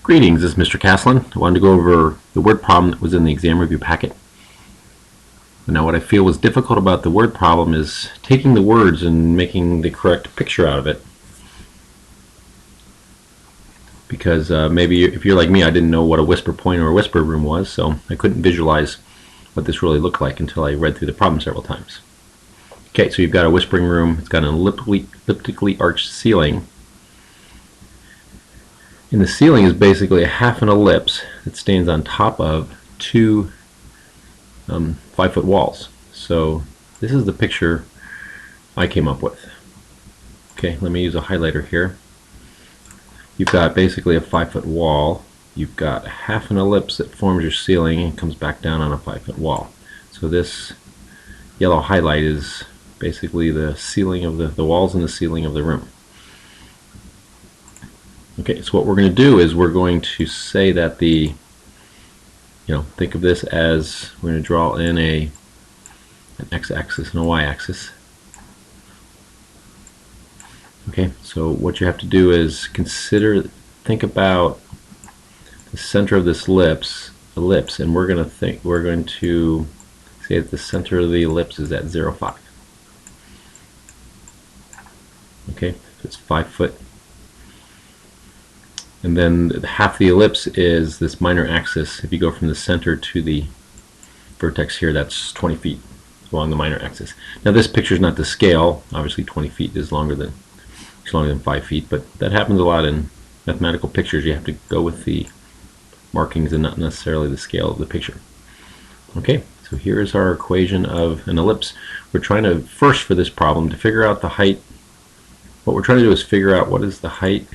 Greetings, this is Mr. Caslin. I wanted to go over the word problem that was in the exam review packet. Now what I feel was difficult about the word problem is taking the words and making the correct picture out of it. Because maybe if you're like me, I didn't know what a whisper point or a whisper room was, so I couldn't visualize what this really looked like until I read through the problem several times. Okay, so you've got a whispering room. It's got an elliptically arched ceiling. And the ceiling is basically a half an ellipse that stands on top of two 5-foot walls. So this is the picture I came up with. Okay, let me use a highlighter here. You've got basically a 5-foot wall. You've got half an ellipse that forms your ceiling and comes back down on a 5-foot wall. So this yellow highlight is basically the ceiling of the walls and the ceiling of the room. Okay, so what we're going to do is we're going to say that think of this as we're going to draw in an x-axis and a y-axis. Okay, so what you have to do is think about the center of this ellipse, and we're going to say that the center of the ellipse is at 0, 5. Okay, so it's 5 foot. And then half the ellipse is this minor axis. If you go from the center to the vertex here, that's 20 feet along the minor axis. Now this picture is not to scale. Obviously 20 feet is longer than 5 feet, but that happens a lot in mathematical pictures. You have to go with the markings and not necessarily the scale of the picture. Okay, so here is our equation of an ellipse. We're trying to, first for this problem, to figure out the height. What we're trying to do is figure out what is the height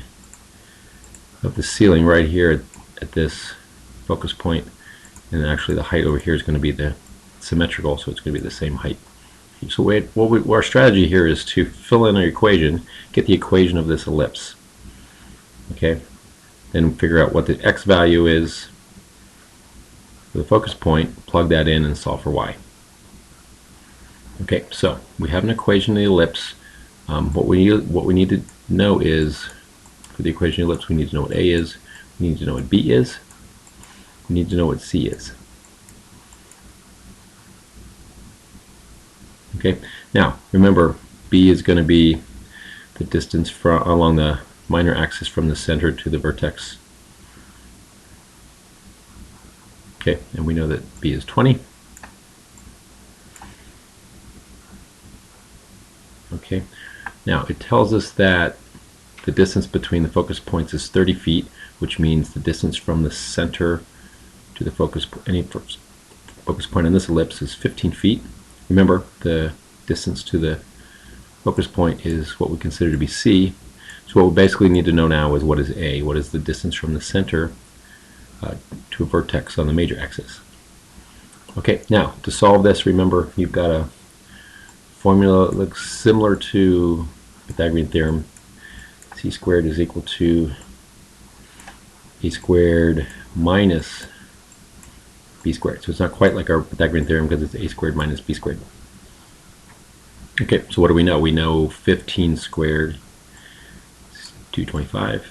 of the ceiling right here at this focus point, and actually the height over here is going to be the symmetrical, so it's going to be the same height. So our strategy here is to fill in our equation, get the equation of this ellipse. Okay, then figure out what the x value is for the focus point, plug that in, and solve for y. Okay, so we have an equation of the ellipse. What we need to know is, for the equation of the ellipse, we need to know what A is, we need to know what B is, we need to know what C is. Okay, now remember, B is going to be the distance along the minor axis from the center to the vertex. Okay, and we know that B is 20. Okay, now it tells us that the distance between the focus points is 30 feet, which means the distance from the center to the focus point on this ellipse is 15 feet. Remember, the distance to the focus point is what we consider to be C. So what we basically need to know now is what is A, what is the distance from the center to a vertex on the major axis. Okay, now to solve this, remember you've got a formula that looks similar to Pythagorean theorem. C squared is equal to A squared minus B squared. So it's not quite like our Pythagorean theorem because it's A squared minus B squared. Okay, so what do we know? We know 15 squared is 225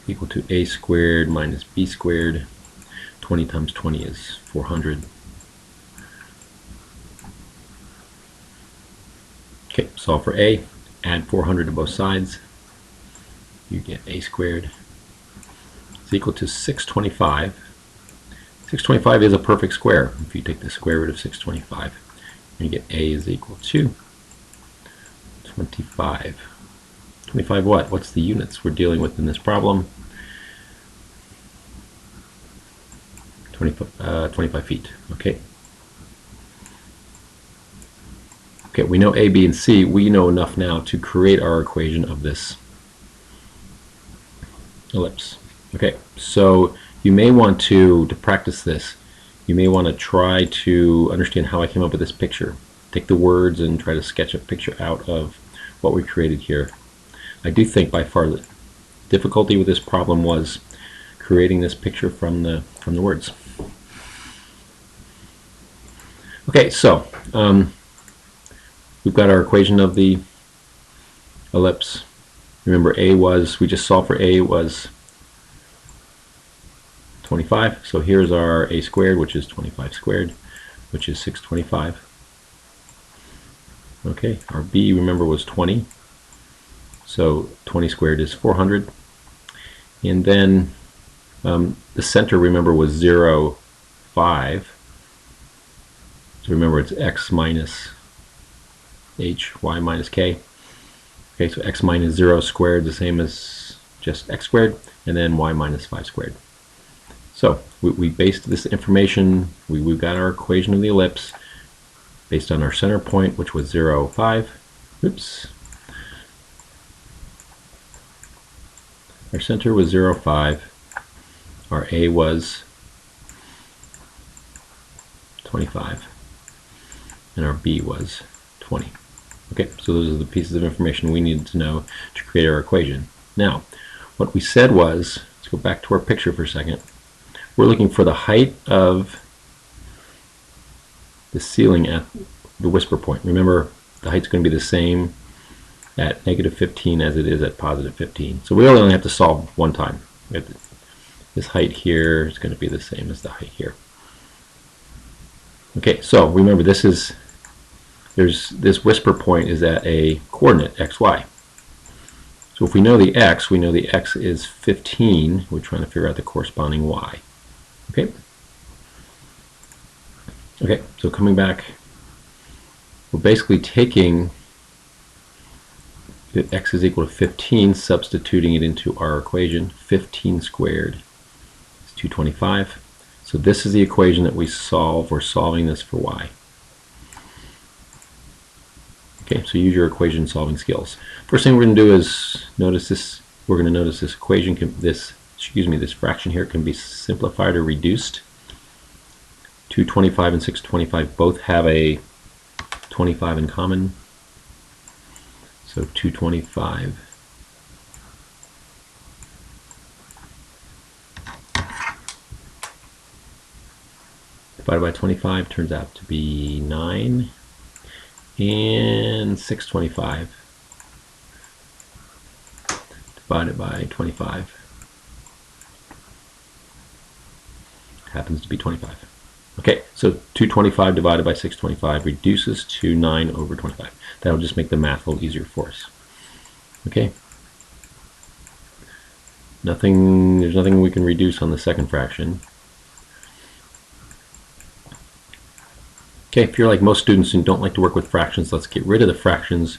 equal to A squared minus B squared. 20 times 20 is 400. Okay, solve for A, add 400 to both sides. You get A squared is equal to 625. 625 is a perfect square. If you take the square root of 625, you get A is equal to 25. 25 what? What's the units we're dealing with in this problem? 25 feet. Okay. Okay, we know A, B, and C. We know enough now to create our equation of this ellipse. Okay, so you may want to practice this, you may want to try to understand how I came up with this picture. Take the words and try to sketch a picture out of what we created here. I do think by far the difficulty with this problem was creating this picture from the words. Okay, so we've got our equation of the ellipse. Remember, A was, we just solved for A was 25. So here's our A squared, which is 25 squared, which is 625. Okay, our B, remember, was 20. So 20 squared is 400. And then the center, remember, was 0, 5. So remember, it's x minus h, y minus k. Okay, so x minus 0 squared is the same as just x squared, and then y minus 5 squared. So we based this information, we got our equation of the ellipse based on our center point, which was 0, 5. Oops. Our center was 0, 5. Our A was 25. And our B was 20. Okay, so those are the pieces of information we needed to know to create our equation. Now, what we said was, let's go back to our picture for a second. We're looking for the height of the ceiling at the whisper point. Remember, the height's going to be the same at negative 15 as it is at positive 15. So we really only have to solve one time. This height here is going to be the same as the height here. Okay, so remember, this whisper point is at a coordinate xy. So if we know the x, we know the x is 15. We're trying to figure out the corresponding y. Okay. Okay, so coming back, we're basically taking x is equal to 15, substituting it into our equation. 15 squared is 225. So this is the equation that we solve. We're solving this for y. Okay, so use your equation solving skills. First thing we're going to do is notice this. We're going to notice this equation, this fraction here can be simplified or reduced. 225 and 625 both have a 25 in common. So 225 divided by 25 turns out to be 9. And 625 divided by 25 happens to be 25. Okay, so 225 divided by 625 reduces to 9 over 25. That'll just make the math a little easier for us. Okay. There's nothing we can reduce on the second fraction. Okay, if you're like most students and don't like to work with fractions, let's get rid of the fractions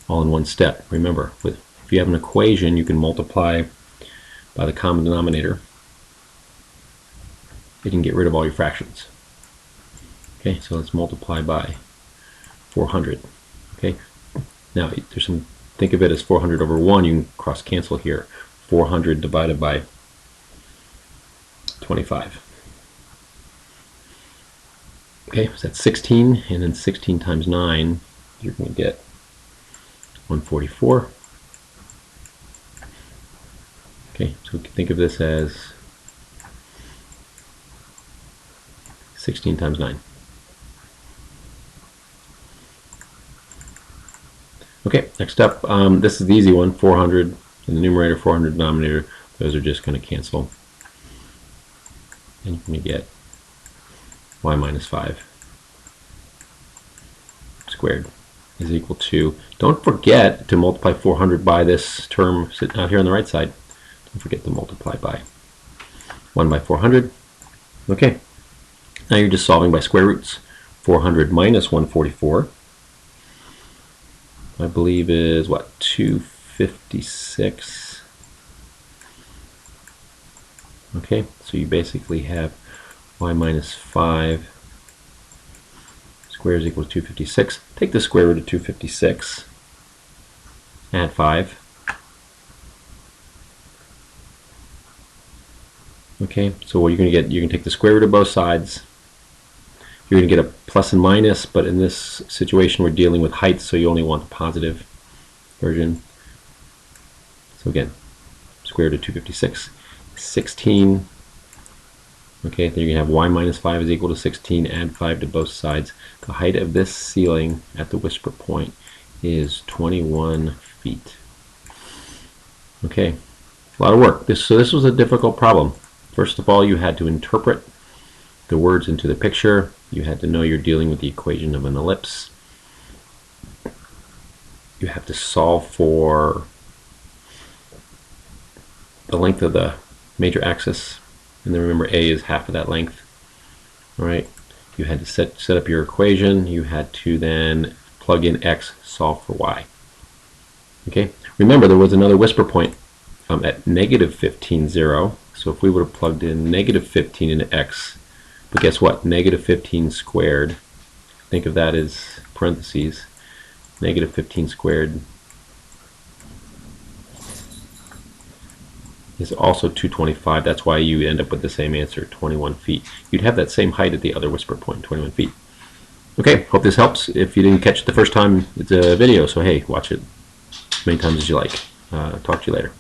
all in one step. Remember, if you have an equation, you can multiply by the common denominator. You can get rid of all your fractions. Okay, so let's multiply by 400. Okay, now think of it as 400 over 1. You can cross cancel here. 400 divided by 25. Okay, so that's 16, and then 16 times 9, you're going to get 144. Okay, so we can think of this as 16 times 9. Okay, next up, this is the easy one, 400 in the numerator, 400 denominator. Those are just going to cancel. And you're going to get y minus 5 squared is equal to, don't forget to multiply 400 by this term sitting out here on the right side. Don't forget to multiply by 1 by 400. Okay, now you're just solving by square roots. 400 minus 144, I believe, is what, 256. Okay, so you basically have y minus 5 squared is equal to 256. Take the square root of 256, add 5. Okay, so what you're going to get, you can take the square root of both sides. You're going to get a plus and minus, but in this situation we're dealing with height, so you only want the positive version. So again, square root of 256, 16. Okay, then you're going to have y minus 5 is equal to 16, add 5 to both sides. The height of this ceiling at the whisper point is 21 feet. Okay, a lot of work. So this was a difficult problem. First of all, you had to interpret the words into the picture. You had to know you're dealing with the equation of an ellipse. You have to solve for the length of the major axis, and then remember A is half of that length. All right, you had to set up your equation. You had to then plug in X, solve for Y. Okay, remember there was another whisper point at negative 15, 0. So if we would have plugged in negative 15 into X, but guess what? Negative 15 squared, think of that as parentheses, negative 15 squared is also 225. That's why you end up with the same answer, 21 feet. You'd have that same height at the other whisper point, 21 feet. Okay, hope this helps. If you didn't catch it the first time, it's a video, so hey, watch it as many times as you like. Talk to you later.